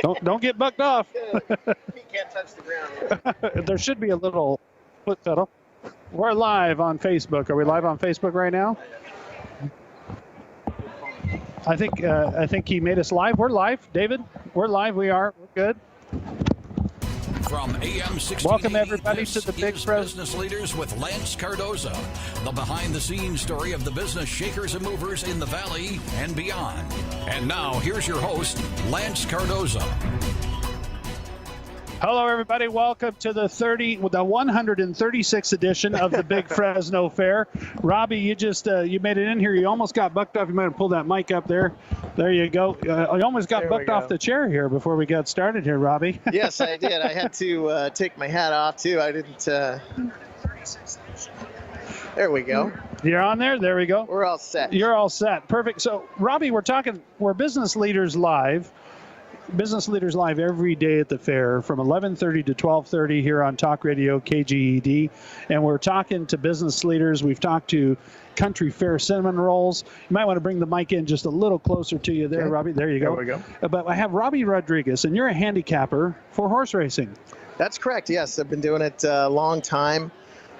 Don't get bucked off. He can't touch the ground. There should be a little foot pedal. We're live on Facebook. Are we live on Facebook right now? I think he made us live. We're live, David. We're live. We are. We're good. From AM 1680, welcome everybody to the Big Business Leaders with Lance Cardoza, the behind-the-scenes story of the business shakers and movers in the Valley and beyond. And now, here's your host, Lance Cardoza. Hello, everybody. Welcome to the 136th edition of the Big Fresno Fair. Robbie, you made it in here. You almost got bucked off. You might have pulled that mic up there. There you go. You almost got bucked off the chair here before we got started here, Robbie. Yes, I did. I had to take my hat off, too. I didn't... There we go. You're on there? There we go. We're all set. You're all set. Perfect. So, Robbie, we're Business Leaders Live. Business Leaders Live every day at the fair from 11:30 to 12:30 here on Talkradio, Kged. And we're talking to business leaders. We've talked to country fair cinnamon rolls. You might want to bring the mic in just a little closer to you there, okay. Robbie. There you go. There we go. But I have Robbie Rodriguez, and you're a handicapper for horse racing. That's correct, yes. I've been doing it a long time.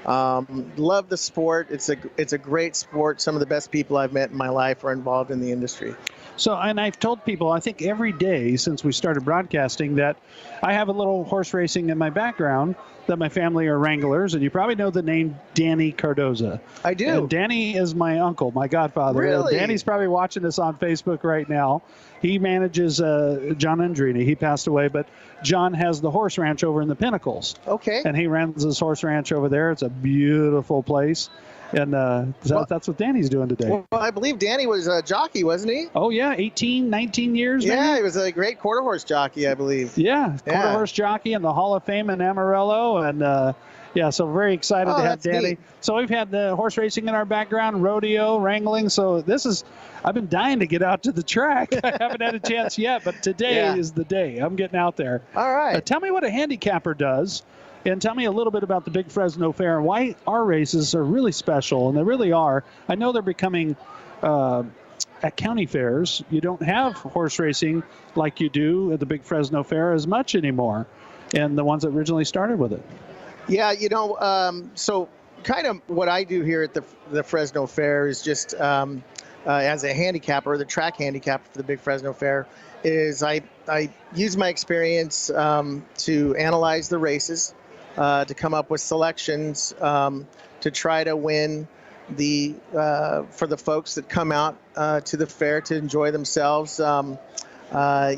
Love the sport. It's a great sport. Some of the best people I've met in my life are involved in the industry. So, and I've told people, I think every day since we started broadcasting, that I have a little horse racing in my background, that my family are wranglers, and you probably know the name Danny Cardoza. I do. And Danny is my uncle, my godfather. Really? Danny's probably watching this on Facebook right now. He manages John Andrini. He passed away, but John has the horse ranch over in the Pinnacles. Okay. And he runs his horse ranch over there. It's a beautiful place. And that's what Danny's doing today. Well, I believe Danny was a jockey, wasn't he? Oh, yeah, 18, 19 years, Yeah, maybe? he was a great quarter horse jockey, I believe. Yeah, quarter horse jockey in the Hall of Fame in Amarillo. And, so very excited to have Danny. Neat. So we've had the horse racing in our background, rodeo, wrangling. So I've been dying to get out to the track. I haven't had a chance yet, but today is the day. I'm getting out there. All right. Tell me what a handicapper does. And tell me a little bit about the Big Fresno Fair and why our races are really special, and they really are. I know they're becoming, at county fairs, you don't have horse racing like you do at the Big Fresno Fair as much anymore, and the ones that originally started with it. Yeah, so kind of what I do here at the Fresno Fair is just as a handicapper, the track handicapper for the Big Fresno Fair, is I use my experience to analyze the races, to come up with selections to try to win for the folks that come out to the fair to enjoy themselves. And I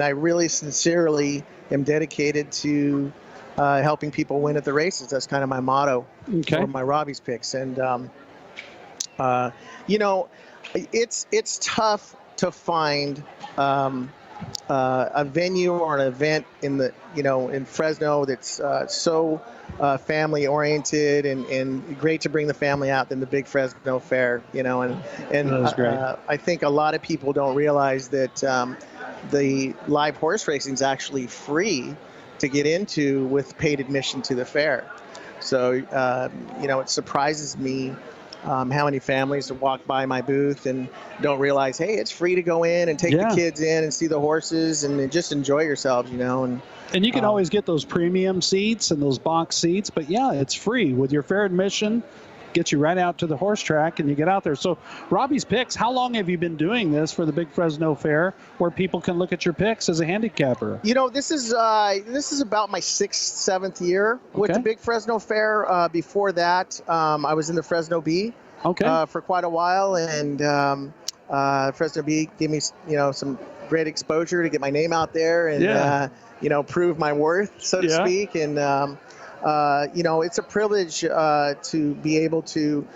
really sincerely am dedicated to helping people win at the races. That's kind of my motto for my Robbie's picks. And it's tough to find a venue or an event in Fresno that's so family oriented and great to bring the family out than the Big Fresno Fair, and I think a lot of people don't realize that the live horse racing is actually free to get into with paid admission to the fair. So it surprises me how many families walk by my booth and don't realize, hey, it's free to go in and take the kids in and see the horses and just enjoy yourselves, And you can always get those premium seats and those box seats, but it's free with your fair admission. Gets you right out to the horse track and you get out there. So Robbie's picks, how long have you been doing this for the Big Fresno Fair where people can look at your picks as a handicapper? This is about my 6th, 7th year with the Big Fresno Fair. Before that, I was in the Fresno Bee for quite a while, and Fresno Bee gave me some great exposure to get my name out there and prove my worth, so to speak. And it's a privilege to be able to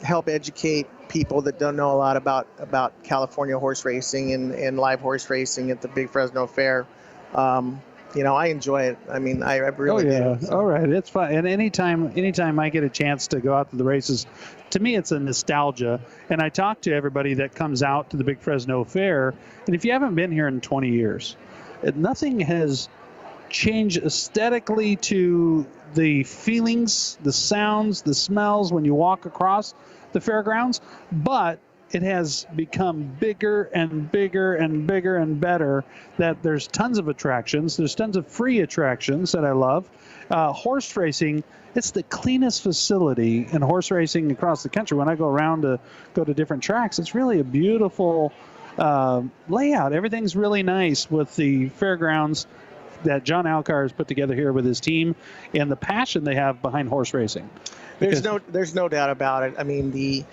help educate people that don't know a lot about California horse racing and live horse racing at the Big Fresno Fair. I enjoy it. I mean, I really do. So. All right. It's fun. And anytime I get a chance to go out to the races, to me, it's a nostalgia. And I talk to everybody that comes out to the Big Fresno Fair. And if you haven't been here in 20 years, nothing has changed aesthetically to the feelings, the sounds, the smells when you walk across the fairgrounds. But it has become bigger and bigger and bigger and better, that there's tons of attractions. There's tons of free attractions that I love. Horse racing, it's the cleanest facility in horse racing across the country. When I go around to go to different tracks, it's really a beautiful layout. Everything's really nice with the fairgrounds that John Alcar has put together here with his team, and the passion they have behind horse racing. There's no doubt about it. I mean, the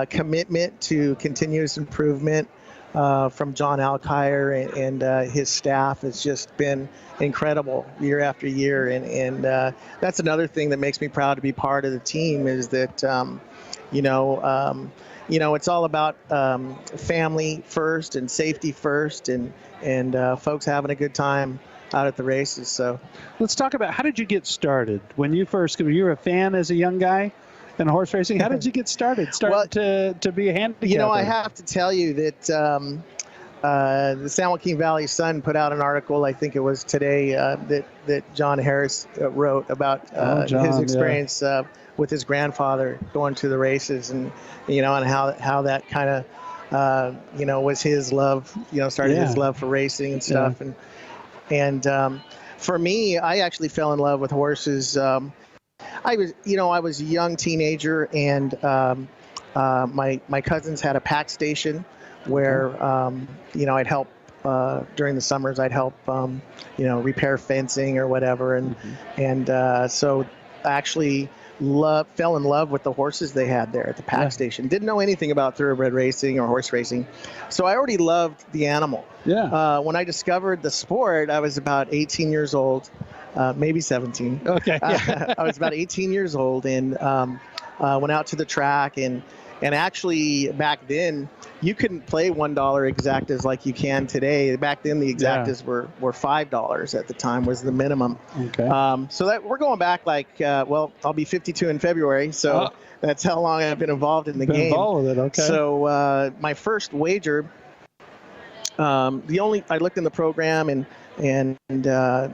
commitment to continuous improvement from John Alcar and his staff has just been incredible year after year, and that's another thing that makes me proud to be part of the team, is that it's all about family first and safety first, and folks having a good time out at the races. So let's talk about, how did you get started when you first, you were a fan as a young guy in horse racing? How did you get started to be a handicapper? I have to tell you that the San Joaquin Valley Sun put out an article, I think it was today, that John Harris wrote about his experience with his grandfather going to the races, and and how that kind of was his love, started his love for racing and stuff. And for me, I actually fell in love with horses. I was a young teenager, and my cousins had a pack station where I'd help during the summers. I'd help repair fencing or whatever, and so I actually fell in love with the horses they had there at the pack station. Didn't know anything about thoroughbred racing or horse racing, so I already loved the animal. When I discovered the sport, I was about 18 years old, maybe 17. Okay. I was about 18 years old, and went out to the track, and actually back then you couldn't play $1 exactas like you can today. Back then the exactas were $5 at the time, was the minimum. Okay. So that we're going back I'll be 52 in February, so that's how long I've been involved in the game. Involved with it, okay. So my first wager, I looked in the program, and I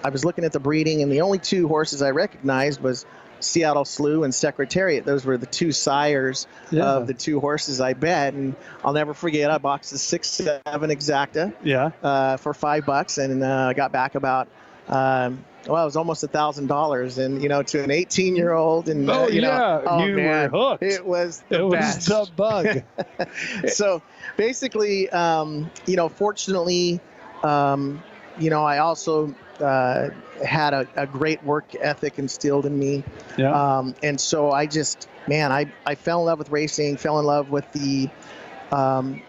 was looking at the breeding, and the only two horses I recognized was Seattle Slew and Secretariat. Those were the two sires of the two horses I bet, and I'll never forget, I boxed the 6-7 exacta for $5, and I got back about it was almost $1,000, and to an 18-year-old, and you were hooked. It was best. The bug. So basically, fortunately, I also had a great work ethic instilled in me. And so I just, I fell in love with racing, fell in love with the part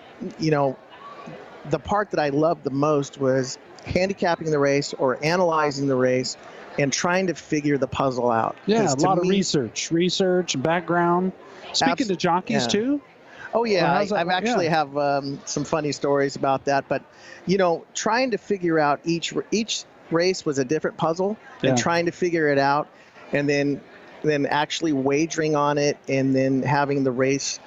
that I loved the most was handicapping the race or analyzing the race and trying to figure the puzzle out. A lot of research, background. Speaking to jockeys too? Oh, yeah. I actually have some funny stories about that. But, trying to figure out each race was a different puzzle, and trying to figure it out, and then actually wagering on it, and then having the race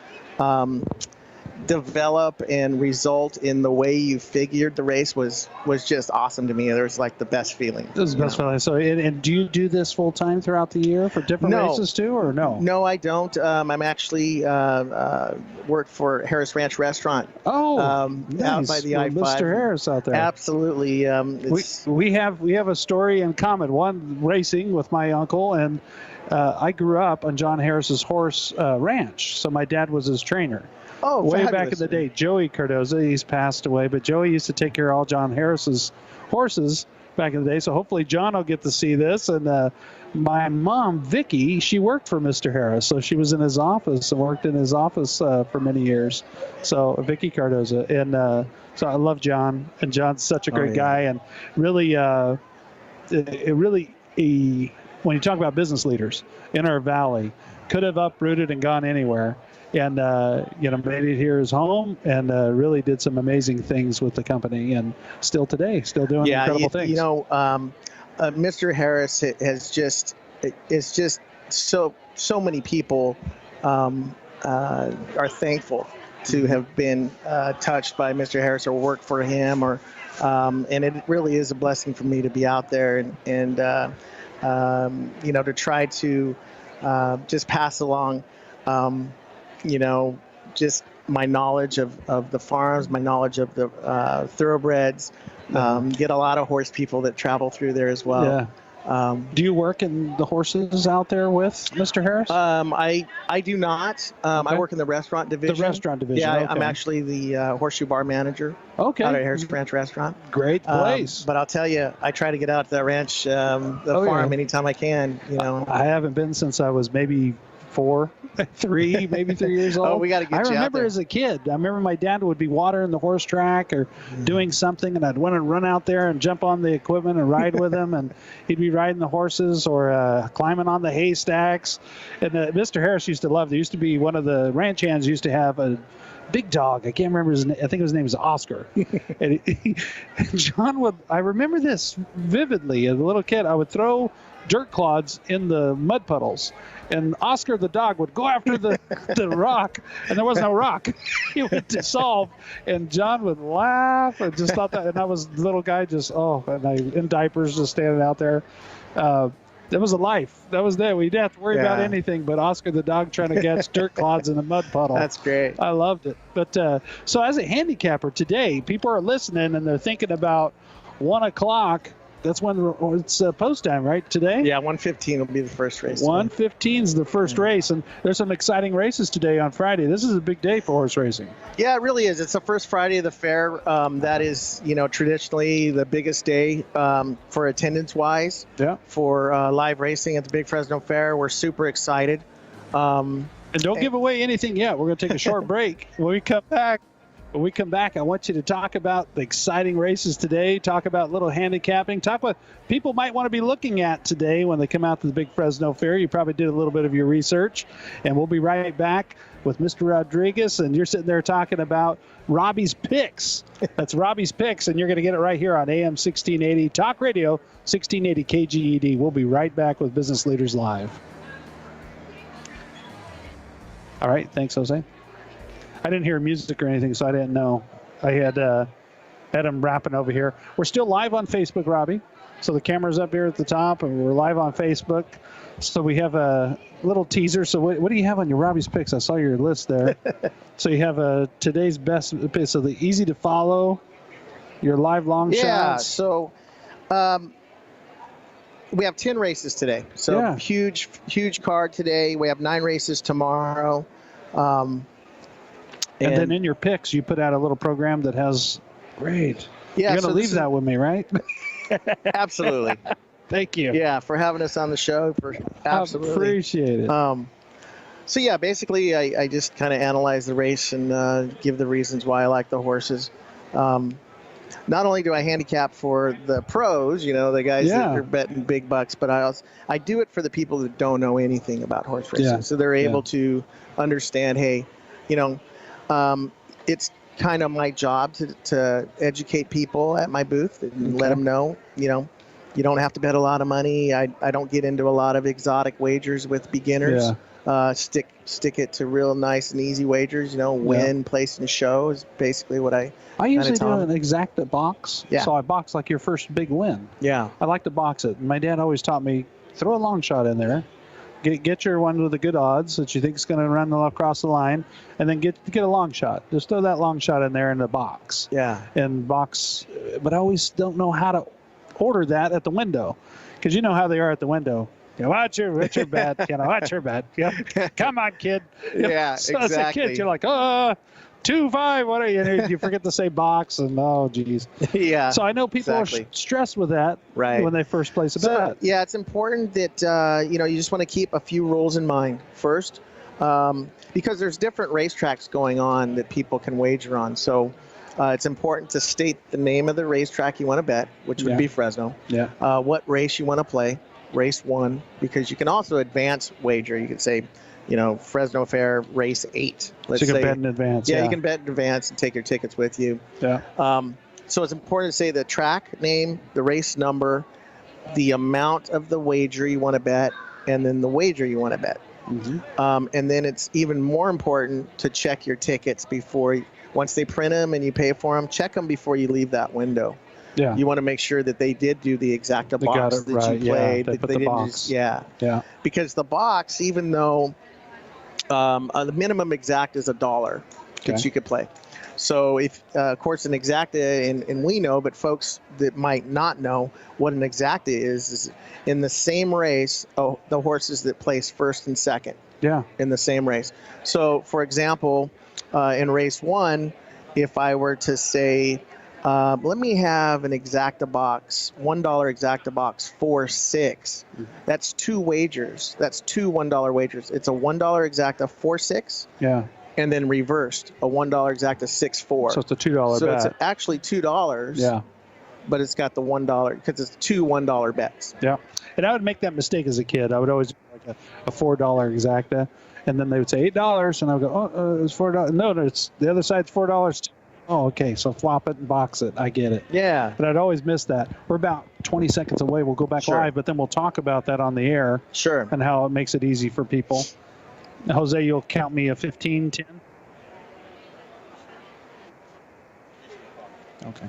develop and result in the way you figured the race was just awesome to me. It was like the best feeling. It was the best feeling. So, and do you do this full time throughout the year for different races too, or no? No, I don't. I'm actually work for Harris Ranch Restaurant. Nice. Out by the I-5. Mr. Harris out there. Absolutely. We have a story in common. One, racing with my uncle, and I grew up on John Harris's horse ranch. So my dad was his trainer. Oh, way fabulous. back in the day. Joey Cardoza, he's passed away, but Joey used to take care of all John Harris's horses back in the day. So hopefully John will get to see this. And my mom, Vicky, she worked for Mr. Harris. So she was in his office and worked in his office for many years. So Vicky Cardoza. And so I love John, and John's such a great guy. And really, when you talk about business leaders in our valley, could have uprooted and gone anywhere. And, made it here his home, and really did some amazing things with the company, and still today, still doing incredible things. Mr. Harris has just, it's just so many people are thankful to have been touched by Mr. Harris or worked for him, or and it really is a blessing for me to be out there and to try to just pass along just my knowledge of the farms, my knowledge of the thoroughbreds. Get a lot of horse people that travel through there as well. Yeah. Do you work in the horses out there with Mr. Harris? I do not. I work in the restaurant division. The restaurant division. Yeah, okay. I'm actually the horseshoe bar manager. Okay. Out at Harris Ranch Restaurant. Great place. But I'll tell you, I try to get out to that ranch, the farm anytime I can. I haven't been since I was maybe 3 years old. Oh, we got to get you out there. I remember as a kid, I remember my dad would be watering the horse track or doing something, and I'd want to run out there and jump on the equipment and ride with him, and he'd be riding the horses or climbing on the haystacks. And Mr. Harris used to love, there used to be one of the ranch hands used to have a big dog. I can't remember his name. I think his name was Oscar. And John I remember this vividly. As a little kid, I would throw dirt clods in the mud puddles, and Oscar the dog would go after the rock, and there was no rock. He would dissolve, and John would laugh and just thought that, and I was the little guy just, in diapers just standing out there. That was a life. That was there. We didn't have to worry about anything but Oscar the dog trying to catch dirt clods in a mud puddle. That's great. I loved it. But so as a handicapper today, people are listening and they're thinking about 1 o'clock. That's when it's post time, right, today? Yeah, 1:15 will be the first race. 1:15 is the first race, and there's some exciting races today on Friday. This is a big day for horse racing. Yeah, it really is. It's the first Friday of the fair. That is, traditionally the biggest day for attendance-wise for live racing at the Big Fresno Fair. We're super excited. And don't give away anything yet. We're going to take a short break. When we come back, I want you to talk about the exciting races today, talk about little handicapping, talk about people might want to be looking at today when they come out to the Big Fresno Fair. You probably did a little bit of your research, and we'll be right back with Mr. Rodriguez, and you're sitting there talking about Robbie's Picks. That's Robbie's Picks, and you're going to get it right here on AM 1680, Talk Radio, 1680 KGED. We'll be right back with Business Leaders Live. All right, thanks, Jose. I didn't hear music or anything, so I didn't know. I had him rapping over here. We're still live on Facebook, Robbie. So the camera's up here at the top, and we're live on Facebook. So we have a little teaser. So what do you have on your Robbie's Picks? I saw your list there. So you have today's best. So the easy to follow, your live long shots. Yeah, so we have 10 races today. So huge card today. We have 9 races tomorrow. And then in your picks, you put out a little program that has great. Yeah, you're going to leave that with me, right? Absolutely. Thank you. Yeah, for having us on the show. Absolutely. I appreciate it. So yeah, basically, I just kind of analyze the race and give the reasons why I like the horses. Not only do I handicap for the pros, the guys that are betting big bucks, but I do it for the people that don't know anything about horse racing. So they're able to understand, hey, it's kind of my job to educate people at my booth and let them know, you don't have to bet a lot of money. I don't get into a lot of exotic wagers with beginners. Stick it to real nice and easy wagers, win, place, and show is basically what I usually do an exacta box. Yeah. So I box like your first big win. Yeah. I like to box it. My dad always taught me, throw a long shot in there. Get your one with the good odds that you think is going to run across the line, and then get a long shot. Just throw that long shot in there in the box. Yeah. And box, but I always don't know how to order that at the window, because you know how they are at the window. What's your bet? What's your bet? Come on, kid. Yeah, so exactly. As a kid, you're like, 2-5. What are you? You forget to say box, and geez. Yeah. So I know people are stressed with that when they first place a bet. Yeah, it's important that you just want to keep a few rules in mind first, because there's different racetracks going on that people can wager on. So it's important to state the name of the racetrack you want to bet, which would be Fresno. Yeah. What race you want to play, race 1, because you can also advance wager. You could say, Fresno Fair race 8. Let's say you can bet in advance. Yeah, you can bet in advance and take your tickets with you. Yeah. So it's important to say the track name, the race number, the amount of the wager you want to bet, and then the wager you want to bet. Mm-hmm. And then it's even more important to check your tickets once they print them and you pay for them, check them before you leave that window. Yeah. You want to make sure that they did do the exacta box that you played. They put the box. Because the box, even though The minimum exact is $1 that you could play. So if, of course, an exacta, and we know, but folks that might not know what an exacta is in the same race, the horses that place first and second. Yeah. In the same race. So, for example, in race 1, if I were to say, let me have an exacta box, $1 exacta box, 4-6. That's 2 wagers. That's 2 $1 wagers. It's a $1 exacta 4-6. Yeah. And then reversed, a $1 exacta 6-4. So it's a $2 so bet. So it's actually $2. Yeah. But it's got the $1 because it's 2 $1 bets. Yeah. And I would make that mistake as a kid. I would always do like a $4 exacta, and then they would say $8, and I would go, oh, it's $4. No, it's the other side's $4 too. Oh, okay. So flop it and box it. I get it. Yeah. But I'd always miss that. We're about 20 seconds away. We'll go back live, but then we'll talk about that on the air. Sure. And how it makes it easy for people. Jose, you'll count me a 15-10? Okay.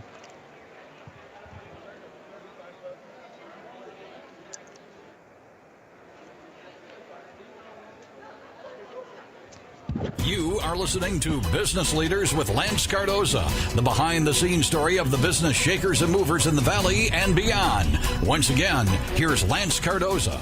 You are listening to Business Leaders with Lance Cardoza, the behind-the-scenes story of the business shakers and movers in the Valley and beyond. Once again, here's Lance Cardoza.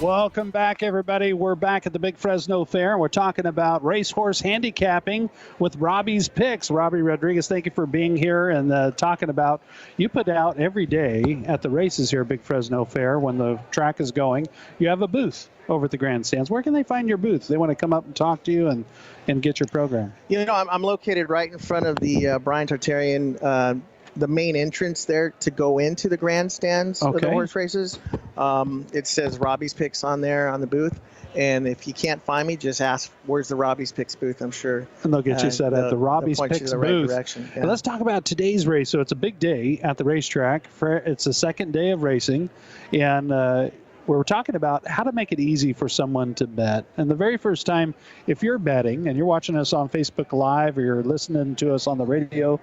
Welcome back, everybody. We're back at the Big Fresno Fair, and we're talking about racehorse handicapping with Robbie's Picks. Robbie Rodriguez, thank you for being here and talking about, you put out every day at the races here at Big Fresno Fair when the track is going. You have a booth over at the grandstands. Where can they find your booth? They want to come up and talk to you and get your program. You know, I'm located right in front of the Brian Tartarian, the main entrance there to go into the grandstands of the horse races. It says Robbie's Picks on there on the booth. And if you can't find me, just ask, where's the Robbie's Picks booth? I'm sure. And they'll get you set at the Robbie's Picks booth. Yeah. Let's talk about today's race. So it's a big day at the racetrack. It's the second day of racing. And we're talking about how to make it easy for someone to bet. And the very first time, if you're betting and you're watching us on Facebook Live or you're listening to us on the radio,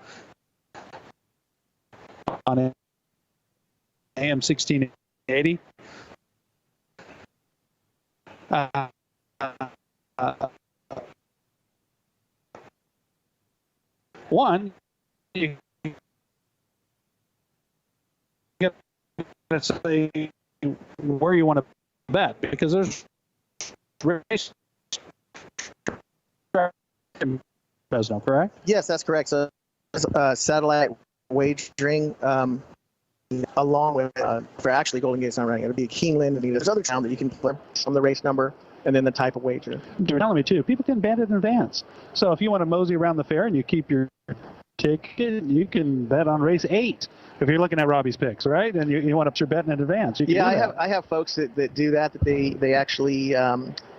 on AM 1680. One, you get to say where you want to bet, because there's race in Fresno, correct? Yes, that's correct. So satellite wagering, along with for actually Golden Gate's not running. It would be Keeneland. I mean, there's other town that you can play from the race number and then the type of wager. You're telling me too. People can bet in advance. So if you want to mosey around the fair and you keep your ticket, you can bet on race 8. If you're looking at Robbie's Picks, right? And you want to put your bet in advance. You can I have folks that do that they actually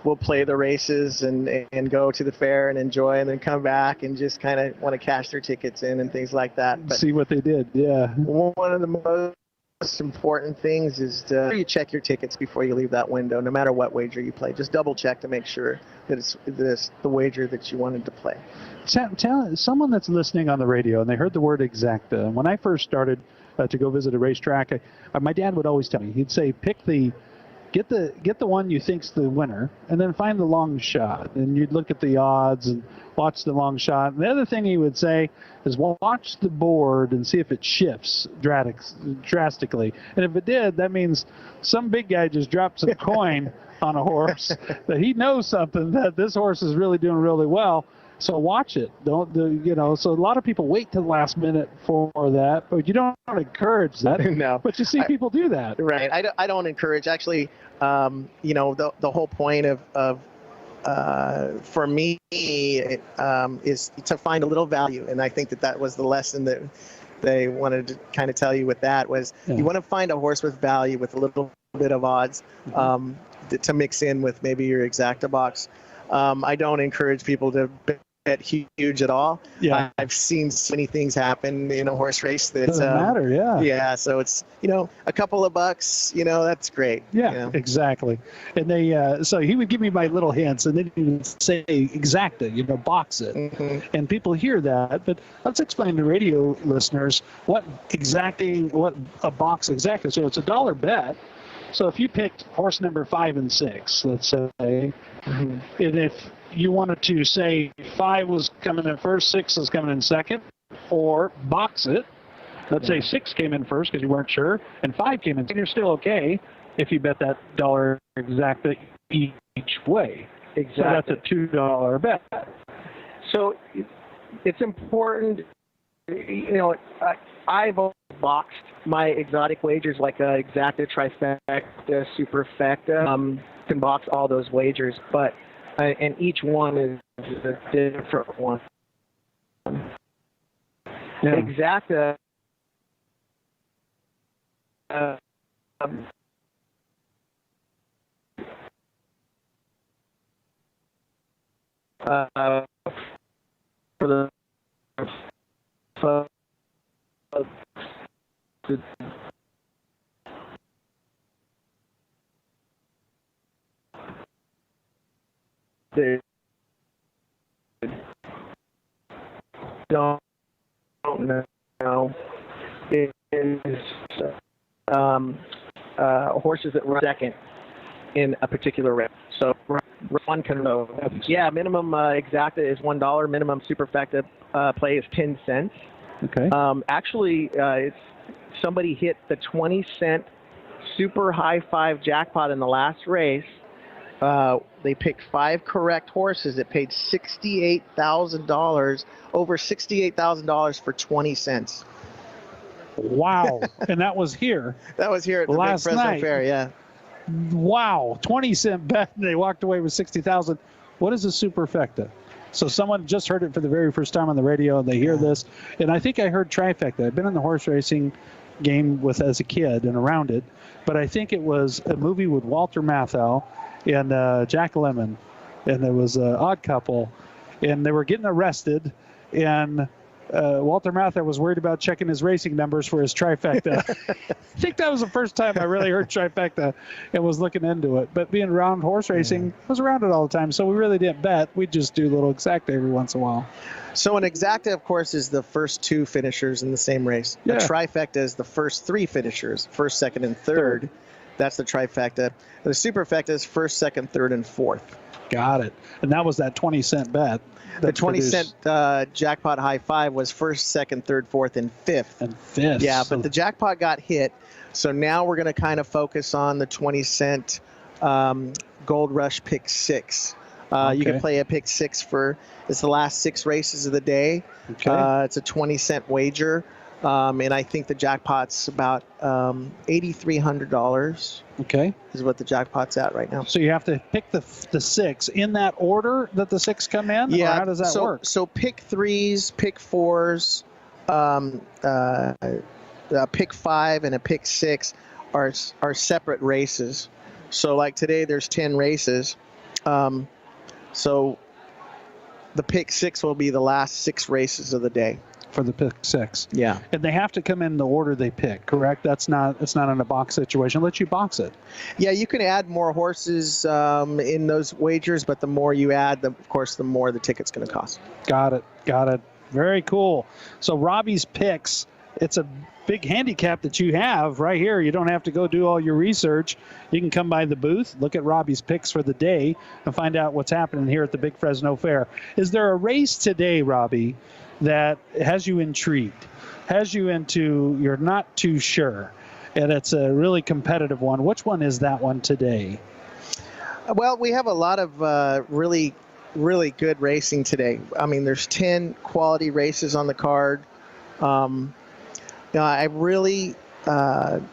will play the races and go to the fair and enjoy and then come back and just kind of want to cash their tickets in and things like that. But see what they did, yeah. One of the most important things is you check your tickets before you leave that window, no matter what wager you play. Just double check to make sure that it's the wager that you wanted to play. Tell someone that's listening on the radio and they heard the word exacta. When I first started to go visit a racetrack, my dad would always tell me, he'd say, get the one you think's the winner, and then find the long shot. And you'd look at the odds and watch the long shot. And the other thing he would say is watch the board and see if it shifts drastically. And if it did, that means some big guy just dropped some coin on a horse that he knows something, that this horse is really doing really well. So watch it. So a lot of people wait till the last minute for that, but you don't encourage that. No. But you see people do that. Right. I don't encourage. Actually, the whole point of for me is to find a little value, and I think that was the lesson that they wanted to kind of tell you with that was you want to find a horse with value with a little bit of odds to mix in with maybe your exacta box. I don't encourage people to bet huge at all. Yeah. I've seen so many things happen in a horse race that doesn't matter. Yeah. Yeah. So it's, a couple of bucks, that's great. Yeah, exactly. And they, so he would give me my little hints and then he would say exacta, box it. Mm-hmm. And people hear that, but let's explain to radio listeners what a box exacta. So it's $1 bet. So if you picked horse number 5 and 6, let's say, And if you wanted to say 5 was coming in first, 6 was coming in second, or box it, let's say 6 came in first because you weren't sure, and 5 came in, and you're still okay if you bet that dollar exacta each way. Exactly. So that's a $2 bet. So it's important, I've boxed my exotic wagers like exacta, trifecta, superfecta. Can box all those wagers, but and each one is a different one. Yeah. Exacta. For the don't know is horses that run second in a particular race. So one can know. Yeah, minimum exacta is $1. Minimum superfecta play is 10 cents. Okay. Actually, it's somebody hit the 20-cent super high 5 jackpot in the last race. They picked 5 correct horses that paid $68,000, over $68,000 for 20 cents. Wow. And that was here. That was here at the last Big Fresno night. Fair, yeah. Wow. 20-cent bet, and they walked away with $60,000. What is a superfecta? So someone just heard it for the very first time on the radio, and they hear this. And I think I heard trifecta. I've been in the horse racing game as a kid and around it, but I think it was a movie with Walter Matthau and Jack Lemmon, and there was an odd couple, and they were getting arrested, and Walter Matthau was worried about checking his racing numbers for his trifecta. I think that was the first time I really heard trifecta and was looking into it. But being around horse racing, I was around it all the time, so we really didn't bet. We'd just do a little exacta every once in a while. So an exacta, of course, is the first 2 finishers in the same race. Yeah. A trifecta is the first 3 finishers, first, second, and third. That's the trifecta. The superfecta is first, second, third, and fourth. Got it. And that was that 20-cent bet. The 20-cent jackpot high 5 was first, second, third, fourth, and fifth. And fifth. Yeah, but the jackpot got hit. So now we're going to kind of focus on the 20-cent Gold Rush Pick 6. You can play a Pick 6 it's the last 6 races of the day. Okay. It's a 20-cent wager. And I think the jackpot's about $8,300. Okay. Is what the jackpot's at right now. So you have to pick the 6 in that order that the 6 come in? Yeah. Or how does that work? So pick 3s, pick 4s, a pick 5, and a pick 6 are separate races. So like today, there's 10 races. So the pick 6 will be the last 6 races of the day. For the pick 6. Yeah. And they have to come in the order they pick, correct? It's not in a box situation. Let you box it. Yeah, you can add more horses in those wagers, but the more you add, of course, the more the ticket's going to cost. Got it. Very cool. So Robbie's picks, it's a big handicap that you have right here. You don't have to go do all your research. You can come by the booth, look at Robbie's picks for the day, and find out what's happening here at the Big Fresno Fair. Is there a race today, Robbie, that has you intrigued, has you into you're not too sure, and it's a really competitive one? Which one is that one today? Well, we have a lot of really, really good racing today. I mean, there's 10 quality races on the card. I really, I've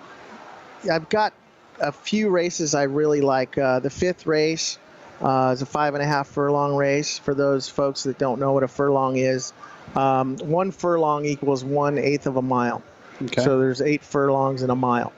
got a few races I really like. The 5th race is a 5.5 furlong race. For those folks that don't know what a furlong is, 1 furlong equals 1/8 of a mile. Okay. So there's 8 furlongs in a mile.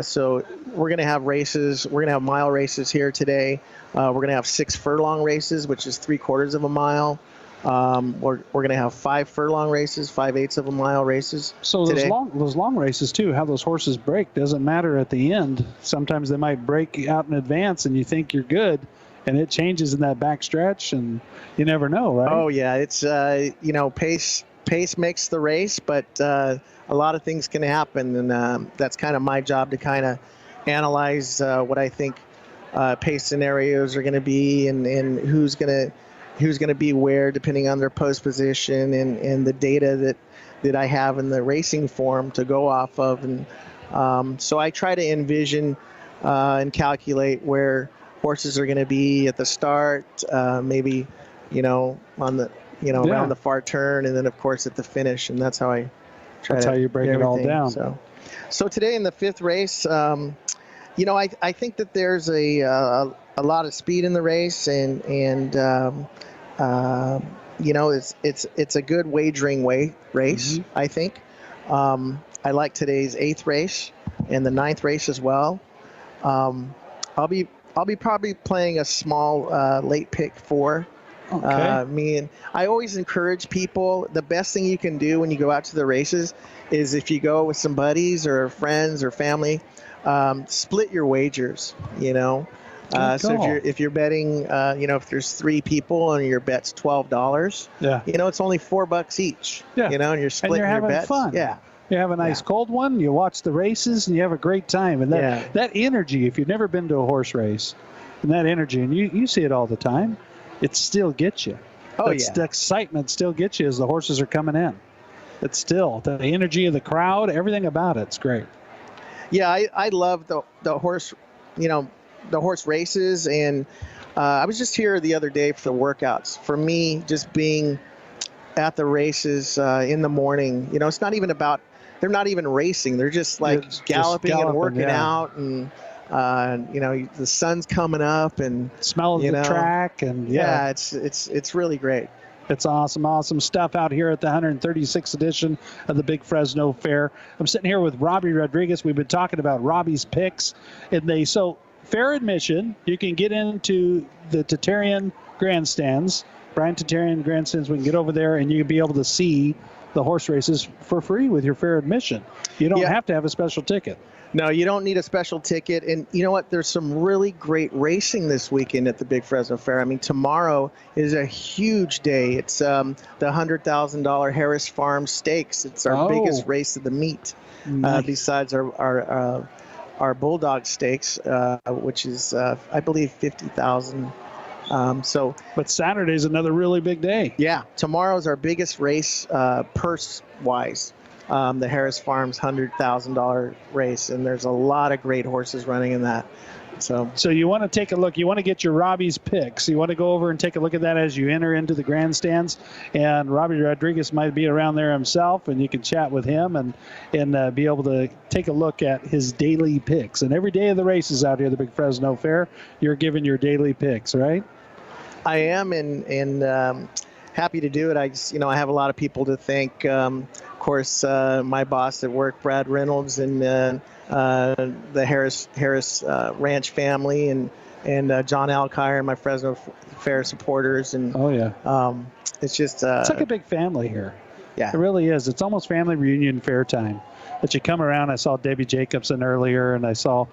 So we're going to have races. We're going to have mile races here today. We're going to have 6 furlong races, which is 3/4 of a mile. We're going to have 5 furlong races, 5/8 of a mile races. So today. those long races too, how those horses break doesn't matter at the end. Sometimes they might break out in advance, and you think you're good, and it changes in that back stretch, and you never know, right? Oh yeah, it's pace makes the race, but a lot of things can happen, and that's kind of my job to kind of analyze what I think pace scenarios are going to be, and who's going to be where depending on their post position, and the data that I have in the racing form to go off of. And so I try to envision and calculate where horses are going to be at the start, maybe, on the, around the far turn, and then of course at the finish. And that's how I try. That's how you break it all down. So today in the 5th race, I think that there's a lot of speed in the race, and it's a good wagering race. Mm-hmm. I think. I like today's 8th race and the 9th race as well. I'll be probably playing a small late pick 4. Okay. I always encourage people, the best thing you can do when you go out to the races is if you go with some buddies or friends or family, split your wagers, So if you're betting, if there's 3 people and your bet's $12, it's only $4 each, and you're splitting your bets. Fun. Yeah. You have a nice cold one, you watch the races, and you have a great time. And that energy, if you've never been to a horse race, and that energy, and you see it all the time, it still gets you. The excitement still gets you as the horses are coming in. It's still the energy of the crowd, everything about it's great. Yeah, I love the horse, the horse races, and I was just here the other day for the workouts. For me, just being at the races in the morning, it's not even about, they're not even racing. They're just galloping and working out, and the sun's coming up, and smell of the track, and it's really great. It's awesome stuff out here at the 136th edition of the Big Fresno Fair. I'm sitting here with Robbie Rodriguez. We've been talking about Robbie's picks, and so fair admission. You can get into the Tatarian grandstands, Brian Tatarian grandstands. We can get over there, and you can be able to see the horse races for free with your fair admission. You don't have to have a special ticket. No, you don't need a special ticket. And you know what? There's some really great racing this weekend at the Big Fresno Fair. I mean, tomorrow is a huge day. It's the $100,000 Harris Farm Stakes. It's our biggest race of the meet, besides our Bulldog Stakes, which is, I believe, $50,000. But Saturday's another really big day. Yeah, tomorrow's our biggest race purse-wise. The Harris Farms $100,000 race, and there's a lot of great horses running in that. So you want to take a look. You want to get your Robbie's picks. You want to go over and take a look at that as you enter into the grandstands. And Robbie Rodriguez might be around there himself, and you can chat with him and be able to take a look at his daily picks. And every day of the races out here at the Big Fresno Fair, you're giving your daily picks, right? I am, and happy to do it. I have a lot of people to thank. Of course, my boss at work, Brad Reynolds, and the Harris Ranch family, and John Alkire, and my Fresno Fair supporters. And it's just it's like a big family here. Yeah, it really is. It's almost family reunion fair time. But you come around. I saw Debbie Jacobson earlier, and I saw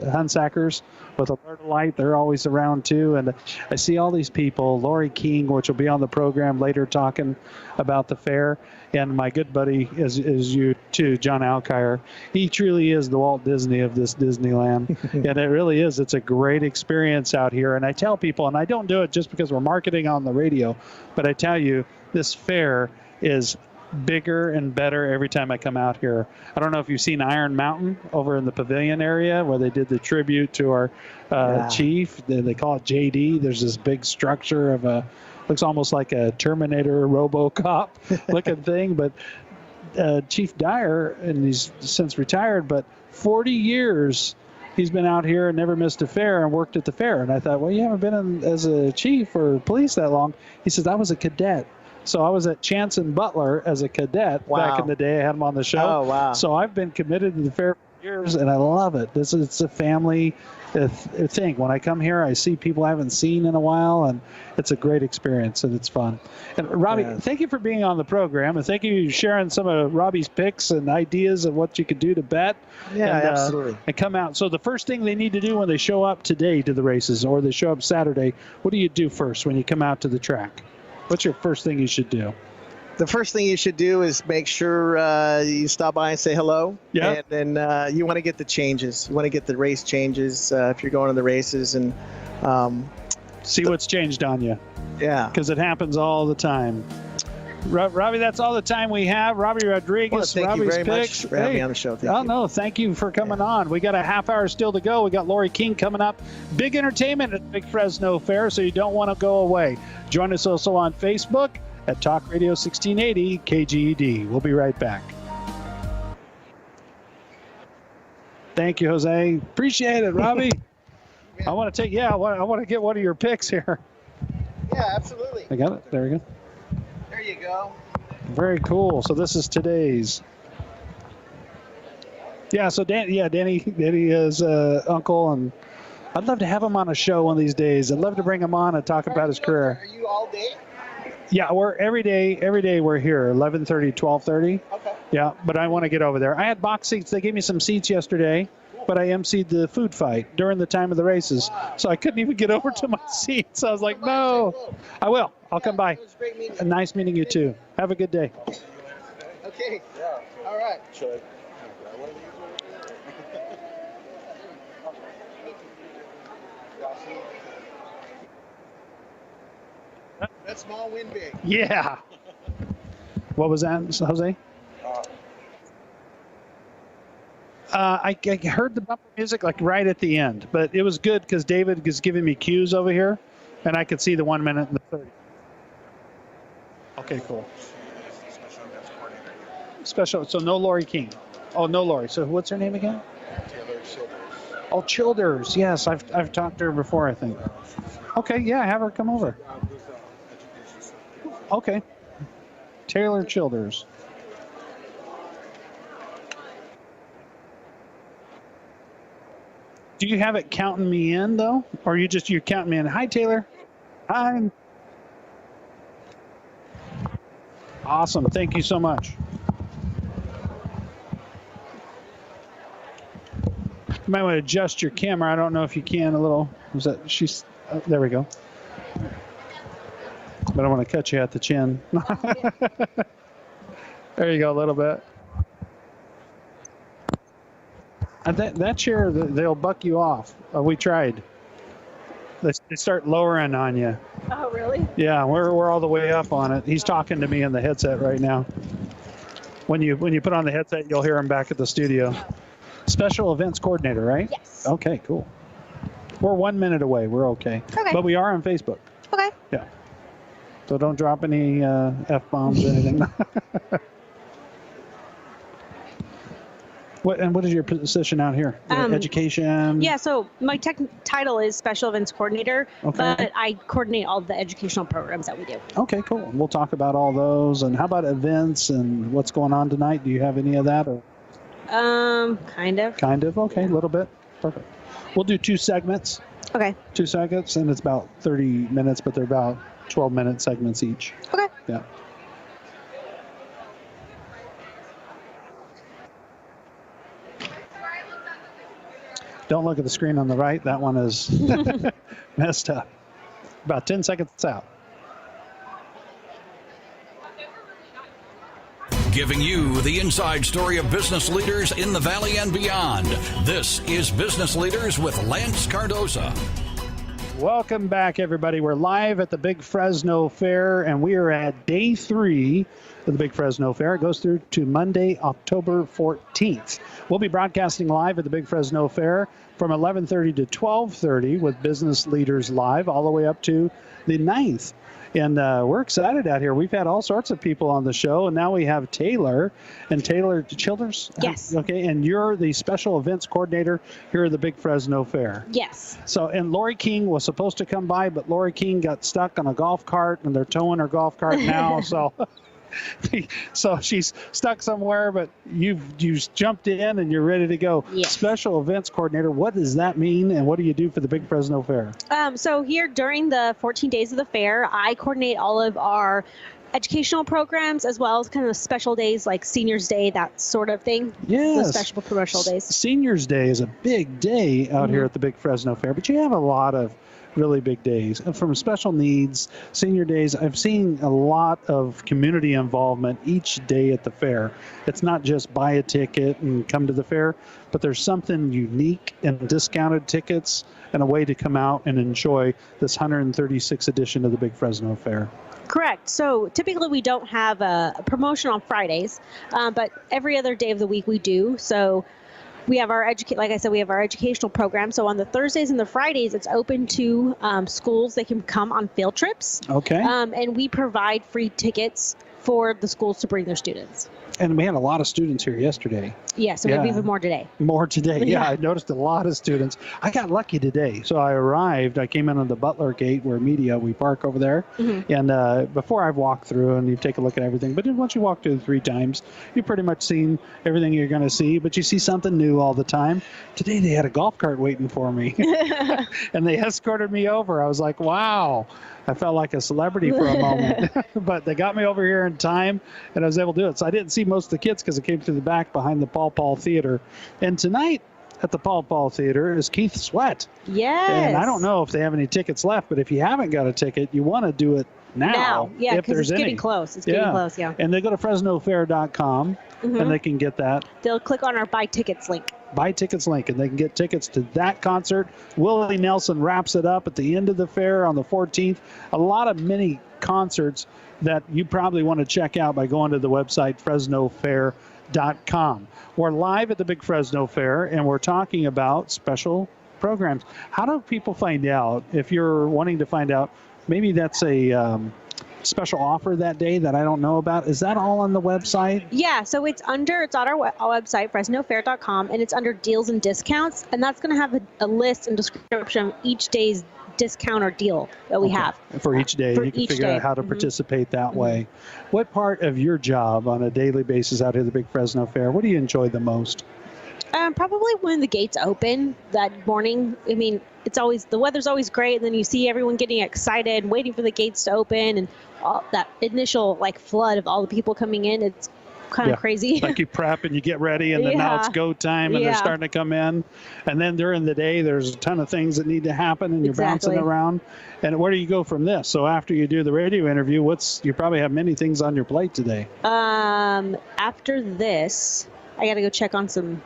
Hunsackers with Alert Light. They're always around too. And I see all these people, Lori King, which will be on the program later talking about the fair. And my good buddy is you too, John Alkire. He truly is the Walt Disney of this Disneyland. And it really is. It's a great experience out here. And I tell people, and I don't do it just because we're marketing on the radio, but I tell you, this fair is bigger and better every time I come out here. I don't know if you've seen Iron Mountain over in the pavilion area where they did the tribute to our chief. They call it JD. There's this big structure of looks almost like a Terminator RoboCop looking thing. But Chief Dyer, and he's since retired, but 40 years he's been out here and never missed a fair and worked at the fair. And I thought, well, you haven't been as a chief or police that long. He says, I was a cadet. So I was at Chance and Butler as a cadet back in the day. I had him on the show. Oh, wow. So I've been committed to the fair for years, and I love it. It's a family thing. When I come here, I see people I haven't seen in a while, and it's a great experience, and it's fun. And Robbie, thank you for being on the program, and thank you for sharing some of Robbie's picks and ideas of what you could do to bet. Yeah, and, absolutely. And come out. So the first thing they need to do when they show up today to the races, or they show up Saturday, what do you do first when you come out to the track? What's your first thing you should do? the first thing you should do is make sure you stop by and say hello. Yeah. And then you want to get the changes. You want to get the race changes if you're going to the races, and see what's changed on you. Yeah. Because it happens all the time. Robbie, that's all the time we have. Robbie Rodriguez, Thank Robbie's you very picks. much for having me on the show. Thank you. No, thank you for coming on. We got a half hour still to go. We got Lori King coming up. Big entertainment at the Big Fresno Fair, so you don't want to go away. Join us also on Facebook at Talk Radio 1680 KGED. We'll be right back. Thank you, Jose. Appreciate it, Robbie. I want to take, I want to get one of your picks here. Yeah, absolutely. I got it. There we go. There you go. Very cool. So this is today's. Yeah, so Danny is uncle, and I'd love to have him on a show one of these days. I'd love to bring him on and talk about his career. Are you all day? Yeah, we're every day we're here, 11:30, 12:30. Okay. Yeah, but I want to get over there. I had box seats. They gave me some seats yesterday, but I emceed the food fight during the time of the races, so I couldn't even get over to my seats. I was like, no. I will. I'll come by. It was great meeting you. Nice meeting you too. Have a good day. Okay. Yeah. All right. That small win big. Yeah. What was that, Jose? I heard the bumper music like right at the end, but it was good because David is giving me cues over here, and I could see the 1 minute and the 30. Okay, cool. Special. So no Lori King. Oh, no Lori. So what's her name again? Taylor Childers. Oh, Childers. Yes, I've talked to her before, I think. Okay, yeah, have her come over. Okay. Taylor Childers. Do you have it counting me in, though? Or you're counting me in? Hi, Taylor. Hi. Awesome. Thank you so much. You might want to adjust your camera. I don't know if you can a little. There we go. But I don't want to cut you at the chin. There you go, a little bit. That chair, they'll buck you off. We tried. They start lowering on you. Oh, really? Yeah, we're all the way up on it. He's talking to me in the headset right now. When you put on the headset, you'll hear him back at the studio. Special events coordinator, right? Yes. Okay, cool. We're 1 minute away. We're okay. Okay. But we are on Facebook. Okay. Yeah. So don't drop any F-bombs or anything. What is your position out here? Education? Yeah, so my title is Special Events Coordinator, Okay. but I coordinate all the educational programs that we do. Okay, cool. We'll talk about all those. And how about events and what's going on tonight? Do you have any of that? Or? Kind of. Kind of. Okay, a little bit. Perfect. We'll do 2 segments. Okay. 2 segments, and it's about 30 minutes, but they're about 12-minute segments each. Okay. Yeah. Don't look at the screen on the right. That one is messed up. About 10 seconds out. Giving you the inside story of business leaders in the Valley and beyond. This is Business Leaders with Lance Cardoza. Welcome back, everybody. We're live at the Big Fresno Fair, and we are at day 3 of the Big Fresno Fair. It goes through to Monday, October 14th. We'll be broadcasting live at the Big Fresno Fair from 11:30 to 12:30 with Business Leaders Live all the way up to the 9th. And we're excited out here. We've had all sorts of people on the show, and now we have Taylor. And Taylor Childers? Yes. Okay, and you're the special events coordinator here at the Big Fresno Fair. Yes. So, and Lori King was supposed to come by, but Lori King got stuck on a golf cart, and they're towing her golf cart now. So she's stuck somewhere, but you've jumped in and you're ready to go. Yes. Special events coordinator, what does that mean, and what do you do for the Big Fresno Fair? So here during the 14 days of the fair, I coordinate all of our educational programs as well as kind of special days like Seniors Day, that sort of thing. Yes. The special promotional days. Seniors Day is a big day out here at the Big Fresno Fair, but you have a lot of really big days. And from special needs, senior days, I've seen a lot of community involvement each day at the fair. It's not just buy a ticket and come to the fair, but there's something unique in discounted tickets and a way to come out and enjoy this 136th edition of the Big Fresno Fair. Correct. So typically we don't have a promotion on Fridays, but every other day of the week we do. So we have our like I said, we have our educational program. So on the Thursdays and the Fridays, it's open to schools. They can come on field trips. Okay. And we provide free tickets for the schools to bring their students. And we had a lot of students here yesterday. Yeah, so we have even more today. More today. Yeah, Yeah. I noticed a lot of students. I got lucky today. So I came in on the Butler Gate where we park over there. Mm-hmm. And before I've walked through and you take a look at everything, but then once you walk through 3 times, you've pretty much seen everything you're going to see, but you see something new all the time. Today they had a golf cart waiting for me and they escorted me over. I was like, wow. I felt like a celebrity for a moment, but they got me over here in time and I was able to do it. So I didn't see most of the kids because it came through the back behind the Paul Theater. And tonight at the Paul Theater is Keith Sweat. Yes. And I don't know if they have any tickets left, but if you haven't got a ticket, you want to do it now. Yeah, if because there's it's getting any. close. It's getting close, yeah. And they go to FresnoFair.com and they can get that. They'll click on our buy tickets link. Buy tickets link, and they can get tickets to that concert. Willie Nelson wraps it up at the end of the fair on the 14th. A lot of mini concerts that you probably want to check out by going to the website FresnoFair.com. We're live at the Big Fresno Fair, and we're talking about special programs. How do people find out if you're wanting to find out? Maybe that's a special offer that day that I don't know about. Is that all on the website? Yeah, so it's on our website, FresnoFair.com, and it's under deals and discounts, and that's going to have a list and description of each day's discount or deal that we have. For each day, you can figure out how to participate that way. What part of your job on a daily basis out here at the Big Fresno Fair, what do you enjoy the most? Probably when the gates open that morning. I mean, the weather's always great, and then you see everyone getting excited, waiting for the gates to open, and all that initial flood of all the people coming in. It's kind of crazy. Like you prep and you get ready, and then now it's go time, and they're starting to come in. And then during the day, there's a ton of things that need to happen, and you're bouncing around. And where do you go from this? So after you do the radio interview, you probably have many things on your plate today. After this, I got to go check on some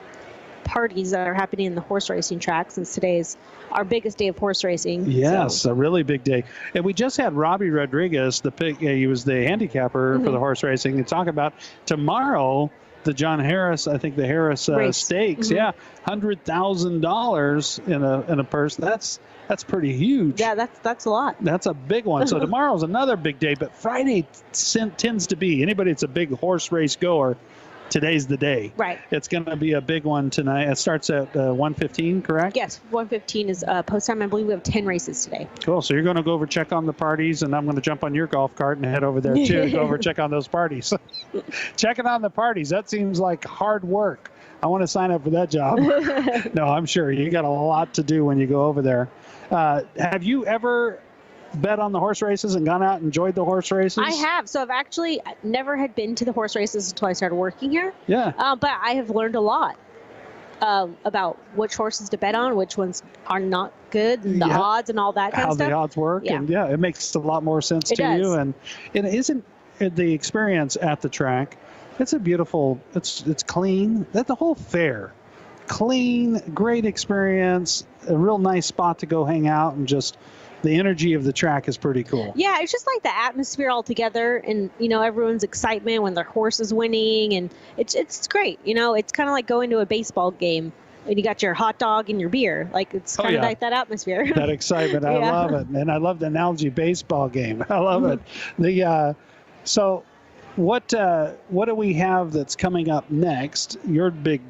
parties that are happening in the horse racing track, since today is our biggest day of horse racing. Yes, a really big day. And we just had Robbie Rodriguez, he was the handicapper for the horse racing, and talk about tomorrow the John Harris, I think the Harris Stakes. Yeah, $100,000 in a purse. That's pretty huge. Yeah, that's a lot. That's a big one. So tomorrow's another big day, but Friday tends to be, anybody that's a big horse race goer, today's the day. Right. It's going to be a big one tonight. It starts at 1:15, correct? Yes, 1:15 is post time. I believe we have 10 races today. Cool. So you're going to go over check on the parties, and I'm going to jump on your golf cart and head over there too. Go over check on those parties. Checking on the parties, that seems like hard work. I want to sign up for that job. No, I'm sure you got a lot to do when you go over there. Have you ever bet on the horse races and gone out and enjoyed the horse races? I have. So I've actually never had been to the horse races until I started working here. Yeah. But I have learned a lot about which horses to bet on, which ones are not good, and the odds and all that kind of stuff. How the odds work. Yeah. And it makes a lot more sense to does. you. And it isn't the experience at the track. It's a beautiful, it's clean. That the whole fair, clean, great experience, a real nice spot to go hang out, and just the energy of the track is pretty cool. Yeah, it's just like the atmosphere all together, and everyone's excitement when their horse is winning, and it's great. It's kind of like going to a baseball game and you got your hot dog and your beer. Like it's kind of like that atmosphere. That excitement, I love it, and I love the analogy baseball game. I love it. So what do we have that's coming up next? Your big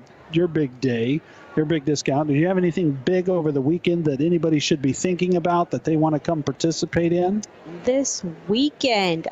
day. Your big discount. Do you have anything big over the weekend that anybody should be thinking about that they want to come participate in? This weekend,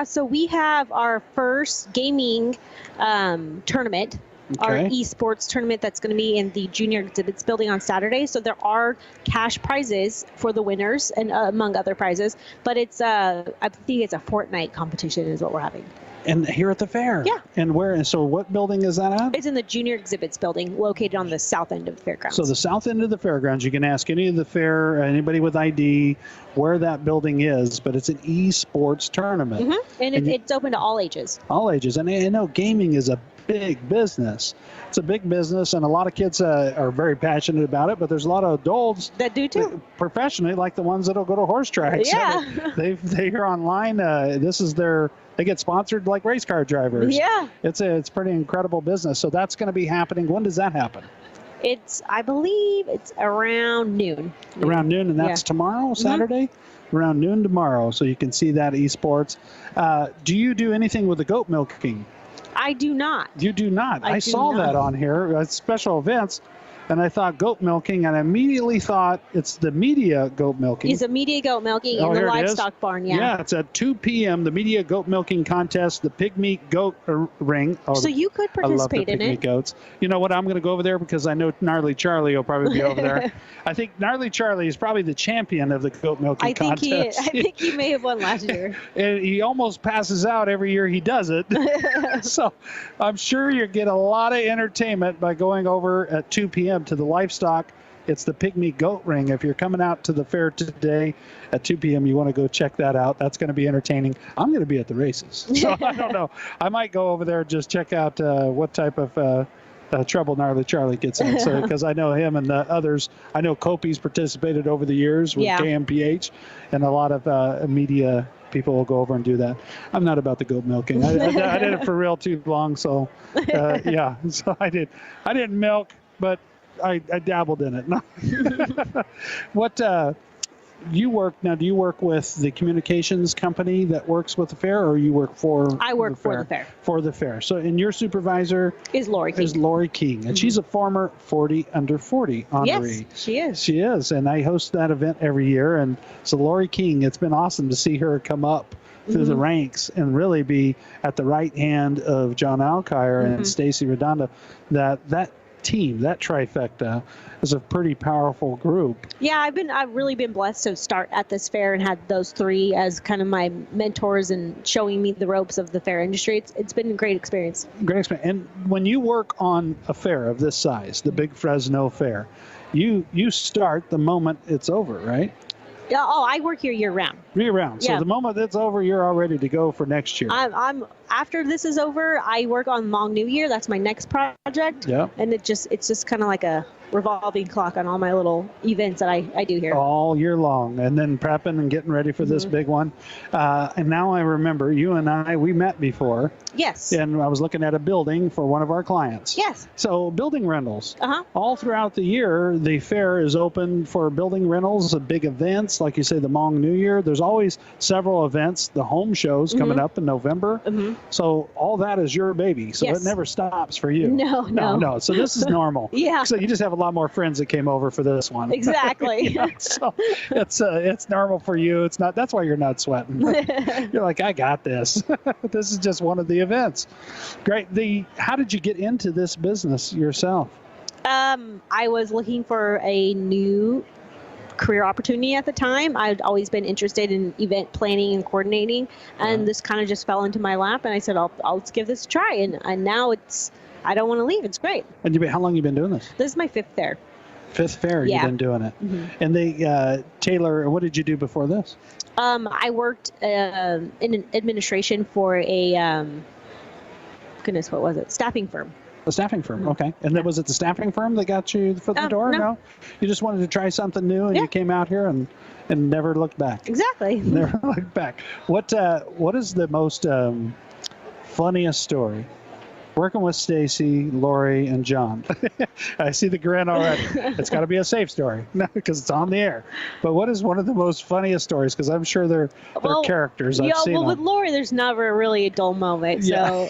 so we have our first gaming tournament, our esports tournament that's going to be in the Junior Exhibits building on Saturday. So there are cash prizes for the winners and among other prizes, but it's I think it's a Fortnite competition is what we're having. And here at the fair? Yeah. And where? And so what building is that at? It's in the Junior Exhibits building, located on the south end of the fairgrounds. So the south end of the fairgrounds, you can ask any of the fair, anybody with ID, where that building is, but it's an esports tournament. Mm-hmm. And it's open to all ages. All ages. And I know gaming is a big business. It's a big business, and a lot of kids are very passionate about it, but there's a lot of adults that do too. Professionally, like the ones that'll go to horse tracks. Yeah. They hear online, they get sponsored like race car drivers. Yeah. It's pretty incredible business. So that's going to be happening. When does that happen? I believe it's around noon. Around noon, and that's tomorrow, Saturday? Mm-hmm. Around noon tomorrow, so you can see that esports. Do you do anything with the goat milking? I do not. You do not. I saw that on here, special events, and I thought goat milking, and I immediately thought it's the media goat milking. It's a media goat milking in the livestock barn, yeah. Yeah, it's at 2 p.m., the media goat milking contest, the pig meat goat ring. Oh, so you could participate in it. I love the pig meat goats. You know what? I'm going to go over there because I know Gnarly Charlie will probably be over there. I think Gnarly Charlie is probably the champion of the goat milking contest. I think he may have won last year. And he almost passes out every year he does it. So I'm sure you get a lot of entertainment by going over at 2 p.m. to the livestock. It's the pig meat goat ring. If you're coming out to the fair today at 2 p.m., you want to go check that out. That's going to be entertaining. I'm going to be at the races, so I don't know. I might go over there and just check out what type of trouble Gnarly Charlie gets in. So because I know him and others. I know Kopi's participated over the years with KMPH, and a lot of media people will go over and do that. I'm not about the goat milking. I did it for real too long, so yeah. So I didn't milk, but I dabbled in it. What you work now? Do you work with the communications company that works with the fair, or you work for? I work for the fair. For the fair. So, and your supervisor is Lori King. And she's a former 40 under 40 honoree. Yes, she is. She is, and I host that event every year. And so, Lori King, it's been awesome to see her come up through the ranks and really be at the right hand of John Alkire and Stacy Redonda. That team, that trifecta, is a pretty powerful group. Yeah, I've really been blessed to start at this fair and had those three as kind of my mentors and showing me the ropes of the fair industry. It's been a great experience. Great experience. And when you work on a fair of this size, the big Fresno fair, you start the moment it's over, right? Oh, I work here year round. Year round. So the moment it's over, you're all ready to go for next year. I'm after this is over, I work on Hmong New Year. That's my next project. Yeah. And it's just kind of like a revolving clock on all my little events that I do here. All year long, and then prepping and getting ready for this big one. And now I remember you and we met before. Yes. And I was looking at a building for one of our clients. Yes. So building rentals. All throughout the year, the fair is open for building rentals, big events, like you say, the Hmong New Year. There's always several events, the home shows coming up in November. So all that is your baby. So it never stops for you. No. So this is normal. Yeah. So you just have a lot more friends that came over for this one. Exactly. So it's normal for you. It's not. That's why you're not sweating. You're like, I got this. This is just one of the events. Great. How did you get into this business yourself? I was looking for a new career opportunity at the time. I'd always been interested in event planning and coordinating, and this kind of just fell into my lap, and I said, I'll give this a try, and now I don't want to leave. It's great. And how long have you been doing this? This is my fifth fair. Fifth fair, you've been doing it. And Taylor, what did you do before this? I worked in an administration for a, what was it? Staffing firm. A staffing firm, okay. And then was it the staffing firm that got you foot in the door? No. You just wanted to try something new, and you came out here and never looked back. Exactly. Never looked back. What is the most funniest story? Working with Stacy, Lori, and John. I see the grin already. It's got to be a safe story because it's on the air. But what is one of the most funniest stories? Because I'm sure they're characters. I've seen them. With Lori, there's never really a dull moment. So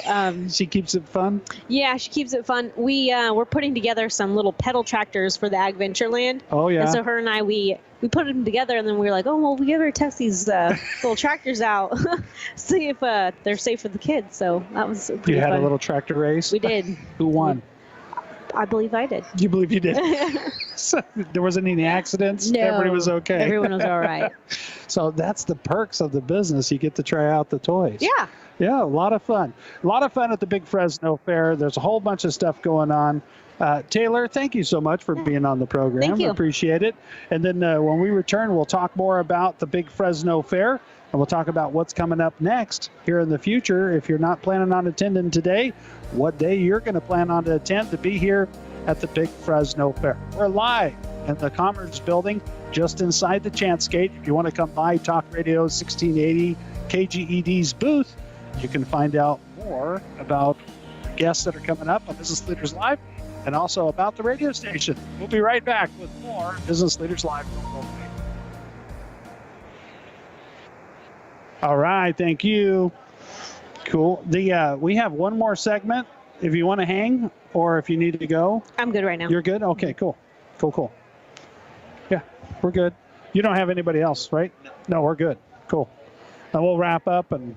she keeps it fun. Yeah, she keeps it fun. We're putting together some little pedal tractors for the Ag Ventureland. Oh yeah. And so her and I we put them together, and then we were like, oh, well, we better test these little tractors out, see if they're safe for the kids. So that was pretty fun. You had a little tractor race? We did. Who won? I believe I did. You believe you did? So there wasn't any accidents? No. Everybody was okay? Everyone was all right. So that's the perks of the business. You get to try out the toys. Yeah. Yeah, a lot of fun. A lot of fun at the Big Fresno Fair. There's a whole bunch of stuff going on. Taylor, thank you so much for being on the program. Thank you. Appreciate it. And then when we return, we'll talk more about the Big Fresno Fair, and we'll talk about what's coming up next here in the future. If you're not planning on attending today, what day you're going to plan on to attend to be here at the Big Fresno Fair. We're live in the Commerce Building, just inside the Chance Gate. If you want to come by Talk Radio 1680 KGED's booth, you can find out more about guests that are coming up on Business Leaders Live and also about the radio station. We'll be right back with more Business Leaders Live. All right, thank you. Cool. We have one more segment if you want to hang or if you need to go. I'm good right now. You're good? Okay, cool. Cool. Yeah, we're good. You don't have anybody else, right? No, we're good. Cool. And we'll wrap up, and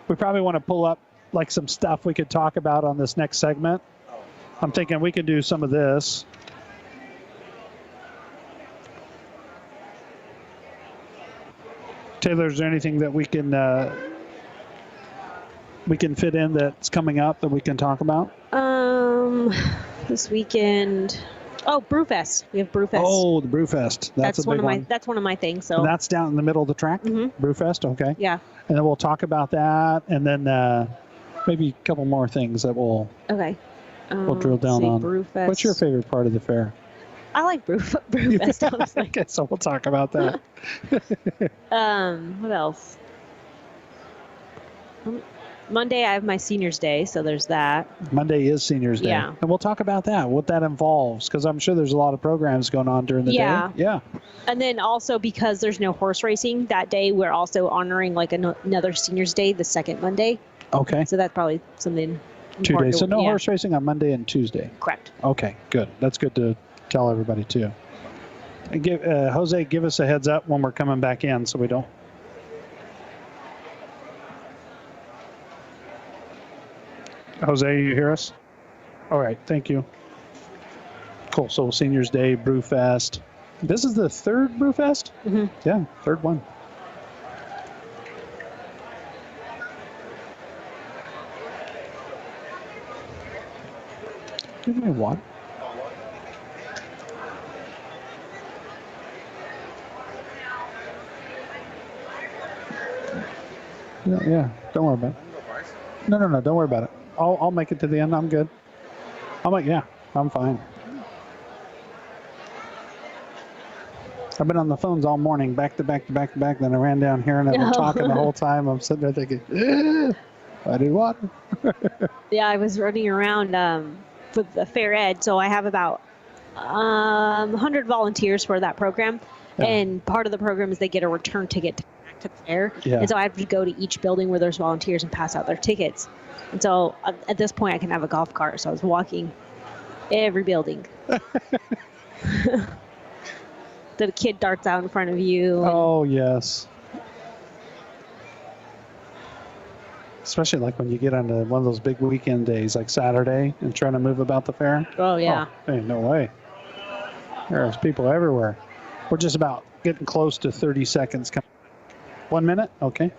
we probably want to pull up like some stuff we could talk about on this next segment. I'm thinking we could do some of this. Taylor, is there anything that we can fit in that's coming up that we can talk about? This weekend. Oh, Brewfest. We have Brewfest. Oh, the Brewfest. That's a big one. That's one of my things. So And that's down in the middle of the track. Brewfest. Okay. yeah. And then we'll talk about that, and then maybe a couple more things that we'll Okay. we'll drill down on. Brewfest. What's your favorite part of the fair? I like Brewfest. Honestly. Okay, so we'll talk about that. What else? Monday I have my seniors day, so there's that. Monday is Seniors Day. Yeah. And we'll talk about that, what that involves, because I'm sure there's a lot of programs going on during the Yeah. day. Yeah. And then also because there's no horse racing that day, we're also honoring like another seniors day the second Monday. Okay. So that's probably something 2 important days. So to- no yeah. horse racing on Monday and Tuesday. Correct. Okay, good. That's good to tell everybody too. And Jose, give us a heads up when we're coming back in so we don't. Jose, you hear us? All right, thank you. Cool. So Seniors Day, Brewfest. This is the third Brewfest? Mm-hmm. Yeah, third one. Give me water. Yeah, don't worry about it. No, don't worry about it. I'll make it to the end. I'm good. I'm fine. I've been on the phones all morning, back to back. Then I ran down here and I've been talking the whole time. I'm sitting there thinking, I need water. Yeah, I was running around for the Fair Ed, so I have about 100 volunteers for that program. Yeah. And part of the program is they get a return ticket to come back to the fair. Yeah. And so I have to go to each building where there's volunteers and pass out their tickets. And so at this point, I can have a golf cart. So I was walking every building. The kid darts out in front of you. Oh, yes. Especially like when you get onto one of those big weekend days like Saturday and trying to move about the fair. Oh, yeah. Oh, hey, no way. There's people everywhere. We're just about getting close to 30 seconds. 1 minute? Okay.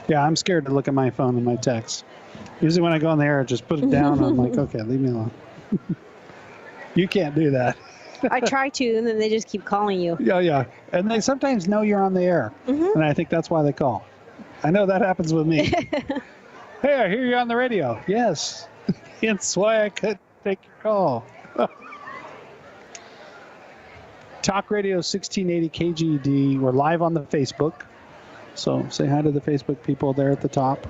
Yeah, I'm scared to look at my phone and my text. Usually when I go in the air, I just put it down. I'm like, okay, leave me alone. You can't do that. I try to, and then they just keep calling you. Yeah. And they sometimes know you're on the air. Mm-hmm. And I think that's why they call. I know that happens with me. Hey, I hear you on the radio. Yes. That's why I couldn't take your call. Talk Radio 1680 KGD. We're live on the Facebook. So say hi to the Facebook people there at the top.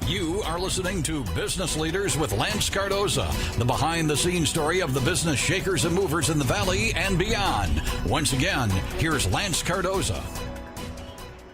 You are listening to Business Leaders with Lance Cardoza, the behind-the-scenes story of the business shakers and movers in the Valley and beyond. Once again, here's Lance Cardoza.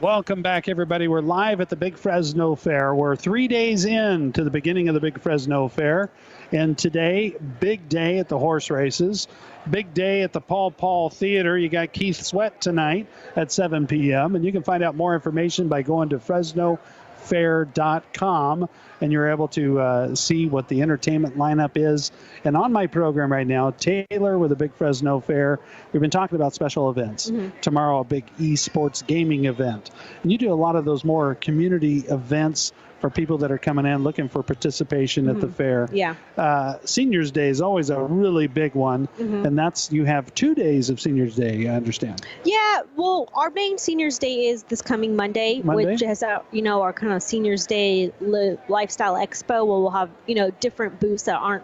Welcome back, everybody. We're live at the Big Fresno Fair. We're 3 days in to the beginning of the Big Fresno Fair. And today, big day at the horse races. Big day at the Paul Theater. You got Keith Sweat tonight at 7 p.m. And you can find out more information by going to FresnoFair.com. And you're able to see what the entertainment lineup is. And on my program right now, Taylor with the Big Fresno Fair. We've been talking about special events. Tomorrow, a big esports gaming event. And you do a lot of those more community events for people that are coming in looking for participation at the fair. Yeah. Seniors Day is always a really big one. And that's, you have 2 days of Seniors Day, I understand. Yeah, well, our main Seniors Day is this coming Monday? Which has, our kind of Seniors Day Lifestyle Expo, where we'll have, different booths that aren't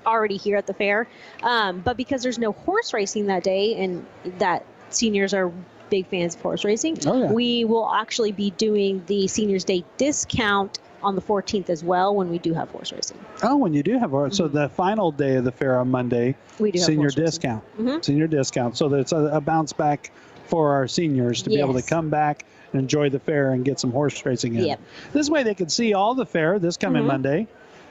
already here at the fair. But because there's no horse racing that day, and that seniors are big fans of horse racing, we will actually be doing the Seniors Day discount on the 14th as well, when we do have horse racing. Oh, when you do have horse. So the final day of the fair on Monday, we do senior have discount. Senior discount. So that's a bounce back for our seniors to be able to come back and enjoy the fair and get some horse racing in. This way they can see all the fair this coming Monday,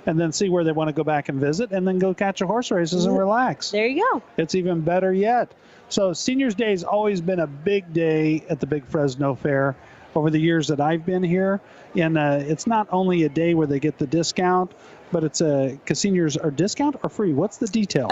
and then see where they want to go back and visit, and then go catch the horse races and relax. There you go. It's even better yet. So Seniors Day has always been a big day at the Big Fresno Fair over the years that I've been here. And it's not only a day where they get the discount, but it's because seniors are discount or free? What's the details?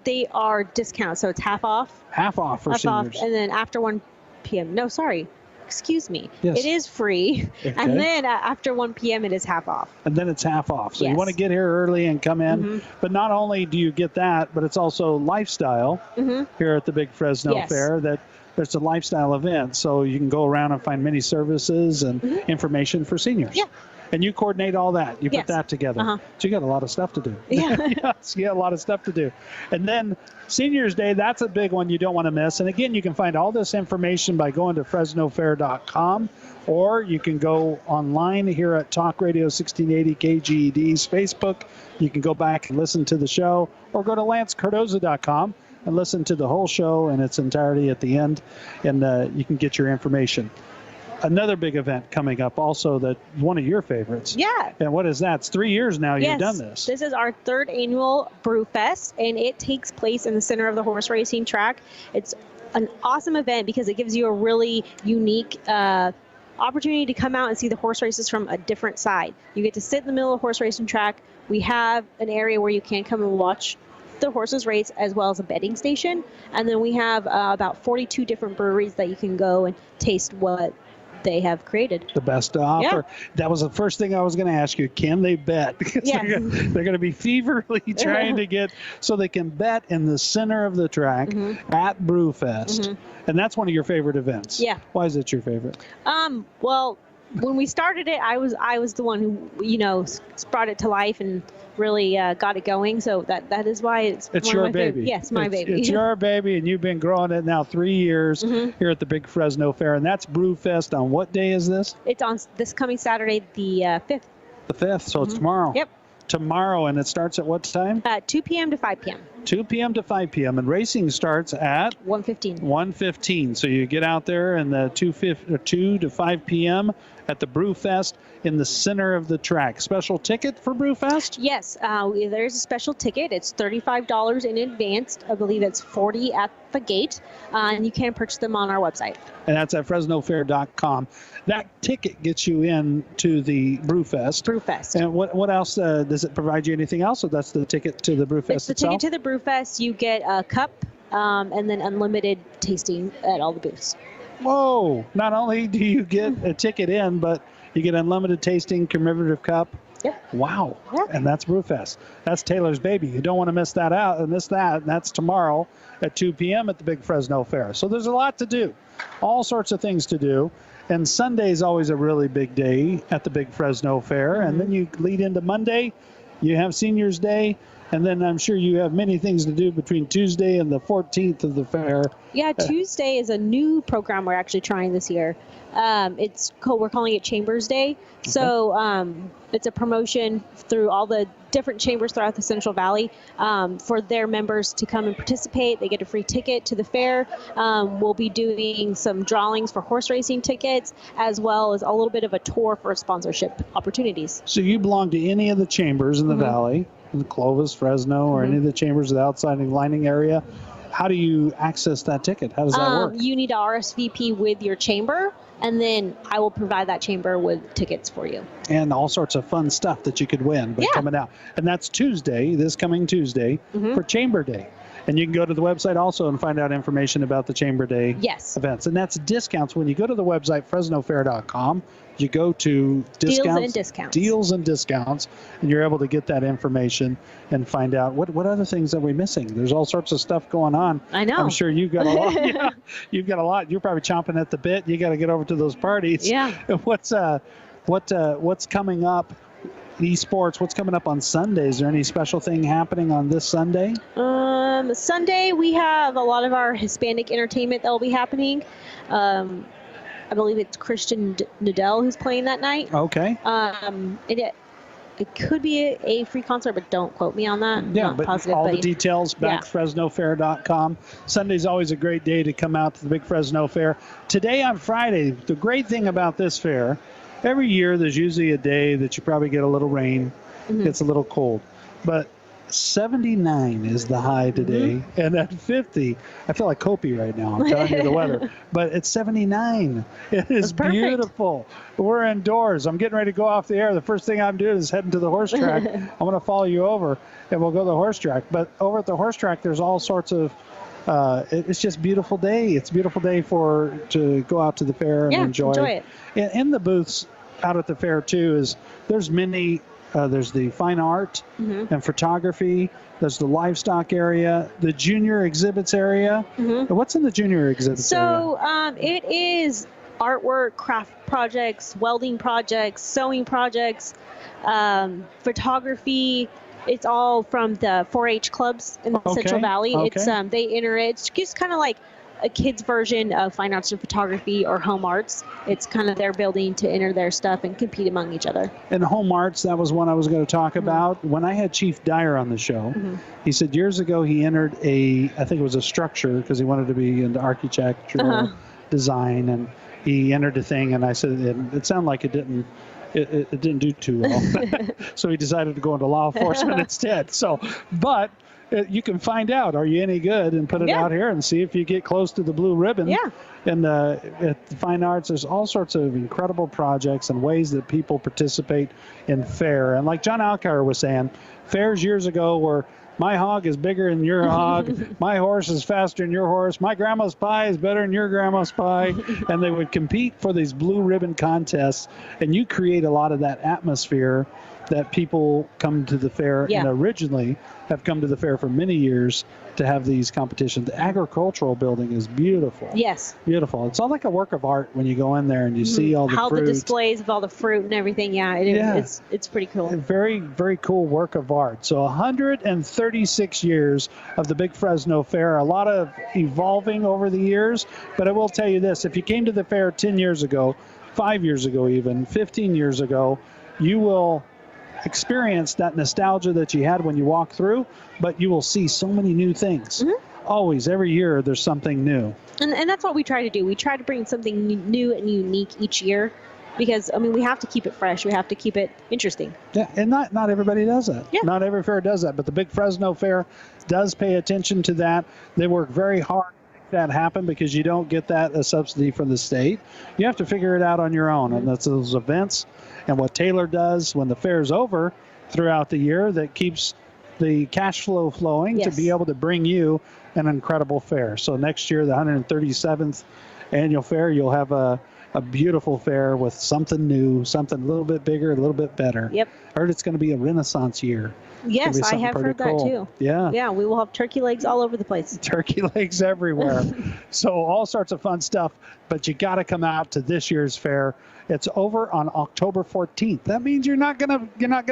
They are discount, so it's half off. Half off for seniors. And then after 1 p.m. No, sorry. Excuse me. Yes. It is free. And then after 1 p.m. it is half off. And then it's half off. So you want to get here early and come in. But not only do you get that, but it's also lifestyle here at the Big Fresno Fair. That there's a lifestyle event. So you can go around and find many services and information for seniors. Yeah. And you coordinate all that. You put that together. So you got a lot of stuff to do. Yeah. Yes, you got a lot of stuff to do. And then Seniors Day, that's a big one you don't want to miss. And again, you can find all this information by going to FresnoFair.com, or you can go online here at Talkradio 1680 KGED's Facebook. You can go back and listen to the show, or go to LanceCardoza.com and listen to the whole show in its entirety at the end, and you can get your information. Another big event coming up also, that one of your favorites. Yeah. And what is that? It's 3 years now you've done this. This is our third annual Brew Fest, and it takes place in the center of the horse racing track. It's an awesome event because it gives you a really unique opportunity to come out and see the horse races from a different side. You get to sit in the middle of the horse racing track. We have an area where you can come and watch the horses race, as well as a betting station. And then we have about 42 different breweries that you can go and taste what they have created. The best offer. That was the first thing I was going to ask you. Can they bet? Because they're going to be feverly trying to get, so they can bet in the center of the track at Brewfest. And that's one of your favorite events. Yeah. Why is it your favorite? Well, when we started it, I was the one who, brought it to life and really got it going. So that is why it's your baby. Yes, my baby. It's your baby, and you've been growing it now 3 years here at the Big Fresno Fair. And that's Brewfest on what day is this? It's on this coming Saturday, the 5th. The 5th, so it's tomorrow. Yep. Tomorrow, and it starts at what time? 2 p.m. to 5 p.m. 2 p.m. to 5 p.m. And racing starts at? 1:15. 1:15. So you get out there in the 2 to 5 p.m. at the Brewfest in the center of the track. Special ticket for Brewfest? Yes, there's a special ticket. It's $35 in advance. I believe it's $40 at the gate, and you can purchase them on our website. And that's at FresnoFair.com. That ticket gets you in to the Brewfest. Brewfest. And what else? Does it provide you anything else, or that's the ticket to the Brewfest It's the ticket to the Brewfest. You get a cup and then unlimited tasting at all the booths. Whoa! Not only do you get a ticket in, but you get unlimited tasting, commemorative cup. Yep. Wow. Yep. And that's Brewfest. That's Taylor's baby. You don't want to miss that out and miss that. And that's tomorrow at 2 p.m. at the Big Fresno Fair. So there's a lot to do. All sorts of things to do. And Sunday is always a really big day at the Big Fresno Fair. And then you lead into Monday. You have Seniors Day. And then I'm sure you have many things to do between Tuesday and the 14th of the fair. Yeah, Tuesday is a new program we're actually trying this year. We're calling it Chambers Day. Okay. So it's a promotion through all the different chambers throughout the Central Valley for their members to come and participate. They get a free ticket to the fair. We'll be doing some drawings for horse racing tickets, as well as a little bit of a tour for sponsorship opportunities. So you belong to any of the chambers in the Valley, in Clovis, Fresno, or any of the chambers of the outside lining area. How do you access that ticket? How does that work? You need to RSVP with your chamber, and then I will provide that chamber with tickets for you. And all sorts of fun stuff that you could win by coming out. And that's Tuesday, this coming Tuesday, for Chamber Day. And you can go to the website also and find out information about the Chamber Day events. And that's discounts. When you go to the website, FresnoFair.com, you go to deals and discounts, and you're able to get that information and find out what other things are we missing. There's all sorts of stuff going on. I know. I'm sure you've got a lot. Yeah, you've got a lot. You're probably chomping at the bit. You got to get over to those parties. Yeah. What's coming up? Esports. What's coming up on Sunday? Is there any special thing happening on this Sunday? Sunday we have a lot of our Hispanic entertainment that will be happening. I believe it's Christian Nadell who's playing that night. Okay. It could be a free concert, but don't quote me on that. Yeah, Not but positive, all the details back FresnoFair.com. Sunday's always a great day to come out to the Big Fresno Fair. Today on Friday, the great thing about this fair, every year there's usually a day that you probably get a little rain, gets a little cold. But 79 is the high today, and at 50, I feel like Kopi right now. I'm telling you the weather, but it's 79. It is beautiful. We're indoors. I'm getting ready to go off the air. The first thing I'm doing is heading to the horse track. I'm going to follow you over, and we'll go to the horse track. But over at the horse track, there's all sorts of. It's just a beautiful day. It's a beautiful day to go out to the fair and enjoy it. In the booths out at the fair too there's many. There's the fine art and photography. There's the livestock area, the junior exhibits area. What's in the junior exhibits area? So it is artwork, craft projects, welding projects, sewing projects, photography. It's all from the 4-H clubs in the Central Valley. It's they enter it. It's just kind of like a kid's version of fine arts and photography or home arts. It's kind of their building to enter their stuff and compete among each other. And home arts, that was one I was going to talk about. When I had Chief Dyer on the show, he said years ago he entered I think it was a structure because he wanted to be into architectural design, and he entered a thing, and I said it sounded like it didn't do too well. So he decided to go into law enforcement instead. But you can find out, are you any good, and put it out here and see if you get close to the blue ribbon. Yeah. And at the Fine Arts, there's all sorts of incredible projects and ways that people participate in fair. And like John Alcar was saying, fairs years ago were, my hog is bigger than your hog, my horse is faster than your horse, my grandma's pie is better than your grandma's pie. And they would compete for these blue ribbon contests, and you create a lot of that atmosphere that people come to the fair and originally have come to the fair for many years to have these competitions. The agricultural building is beautiful. Yes. Beautiful. It's all like a work of art when you go in there and you see all the fruit. How the displays of all the fruit and everything. It's pretty cool. A very, very cool work of art. So 136 years of the Big Fresno Fair. A lot of evolving over the years, but I will tell you this. If you came to the fair 10 years ago, 5 years ago even, 15 years ago, you will experience that nostalgia that you had when you walk through, but you will see so many new things. Always, every year, there's something new. And that's what we try to do. We try to bring something new and unique each year because, I mean, we have to keep it fresh. We have to keep it interesting. Yeah, and not everybody does that. Yeah. Not every fair does that, but the Big Fresno Fair does pay attention to that. They work very hard to make that happen because you don't get that a subsidy from the state. You have to figure it out on your own, and that's those events. And what Taylor does when the fair's over throughout the year, that keeps the cash flow flowing to be able to bring you an incredible fair. So next year, the 137th annual fair, you'll have a beautiful fair with something new, something a little bit bigger, a little bit better. Yep. Heard it's going to be a Renaissance year. Yes, I have heard that too. Yeah. Yeah, we will have turkey legs all over the place. Turkey legs everywhere. So all sorts of fun stuff, but you got to come out to this year's fair It's over on October 14th. That means you're not gonna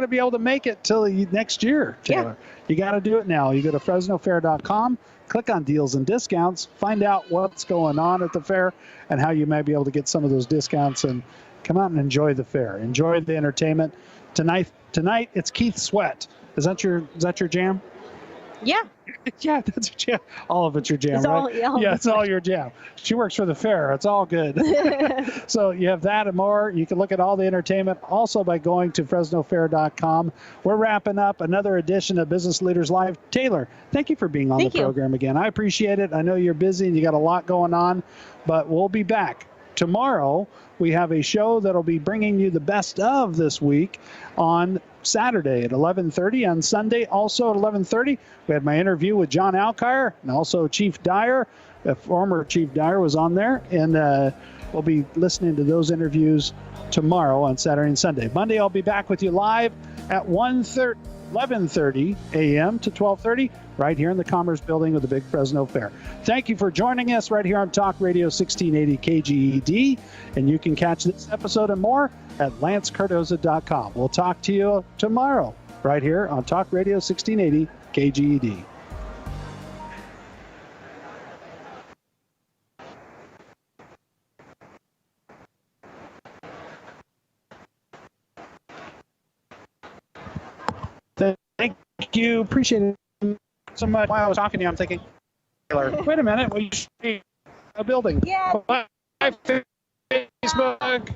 be able to make it till next year, Taylor. Yeah. You got to do it now. You go to FresnoFair.com, click on deals and discounts, find out what's going on at the fair and how you might be able to get some of those discounts, and come out and enjoy the fair. Enjoy the entertainment. Tonight it's Keith Sweat. Is that your jam? Yeah. Yeah, that's your jam. All of it's your jam, It's right? all It's all your jam. She works for the fair. It's all good. So you have that and more. You can look at all the entertainment also by going to FresnoFair.com. We're wrapping up another edition of Business Leaders Live. Taylor, thank you for being on the program again. I appreciate it. I know you're busy and you got a lot going on, but we'll be back. Tomorrow, we have a show that'll be bringing you the best of this week on Saturday at 11:30. On Sunday, also at 11:30, we had my interview with John Alkire and also Chief Dyer. Former Chief Dyer was on there, and we'll be listening to those interviews tomorrow on Saturday and Sunday. Monday, I'll be back with you live at 11:30 a.m. to 12:30 right here in the Commerce Building of the Big Fresno Fair. Thank you for joining us right here on Talk Radio 1680 KGED, and you can catch this episode and more at lancecardoza.com. We'll talk to you tomorrow right here on Talk Radio 1680 KGED. Thank you. Appreciate it so much. While I was talking to you, I'm thinking, wait a minute, we should be a building. Yeah. Facebook.